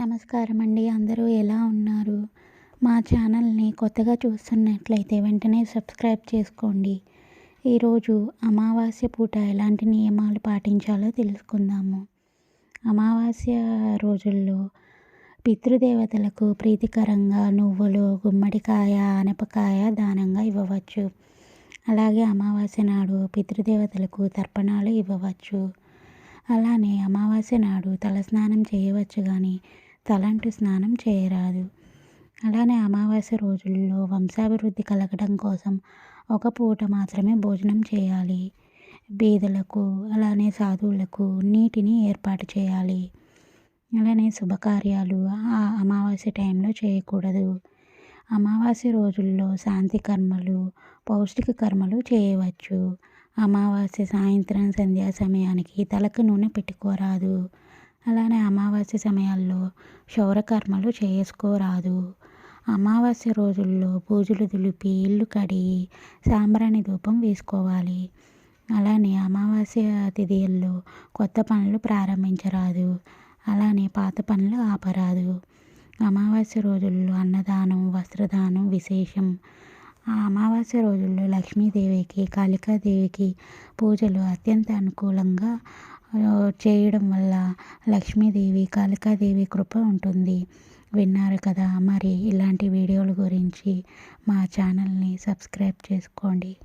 నమస్కారం అండి. అందరూ ఎలా ఉన్నారు? మా ఛానల్ని కొత్తగా చూస్తున్నట్లయితే వెంటనే సబ్స్క్రైబ్ చేసుకోండి. ఈరోజు అమావాస్య పూట ఎలాంటి నియమాలు పాటించాలో తెలుసుకుందాము. అమావాస్య రోజుల్లో పితృదేవతలకు ప్రీతికరంగా నువ్వులు, గుమ్మడికాయ, ఆనపకాయ దానంగా ఇవ్వవచ్చు. అలాగే అమావాస్య నాడు పితృదేవతలకు తర్పణాలు ఇవ్వవచ్చు. అలానే అమావాస్య నాడు తలస్నానం చేయవచ్చు కానీ తలంటు స్నానం చేయరాదు. అలానే అమావాస్య రోజుల్లో వంశాభివృద్ధి కలగడం కోసం ఒక పూట మాత్రమే భోజనం చేయాలి. బీదలకు అలానే సాధువులకు నీటిని ఏర్పాటు చేయాలి. అలానే శుభకార్యాలు ఆ అమావాస్య టైంలో చేయకూడదు. అమావాస్య రోజుల్లో శాంతి కర్మలు, పౌష్టిక కర్మలు చేయవచ్చు. అమావాస్య సాయంత్రం సంధ్యా సమయానికి తలకు నూనె పెట్టుకోరాదు. అలానే అమావాస్య సమయాల్లో క్షౌరకర్మలు చేసుకోరాదు. అమావాస్య రోజుల్లో పూజలు దులిపి ఇల్లు కడిగి సాంబ్రాణి ధూపం వేసుకోవాలి. అలానే అమావాస్య తిథిల్లో కొత్త పనులు ప్రారంభించరాదు. అలానే పాత పనులు ఆపరాదు. అమావాస్య రోజుల్లో అన్నదానం, వస్త్రదానం విశేషం. ఆ అమావాస్య రోజుల్లో లక్ష్మీదేవికి, కాళికాదేవికి పూజలు అత్యంత అనుకూలంగా చేయడం వల్ల లక్ష్మీదేవి, కాళికాదేవి కృప ఉంటుంది. విన్నారు కదా. మరి ఇలాంటి వీడియోల గురించి మా ఛానల్ని సబ్స్క్రైబ్ చేసుకోండి.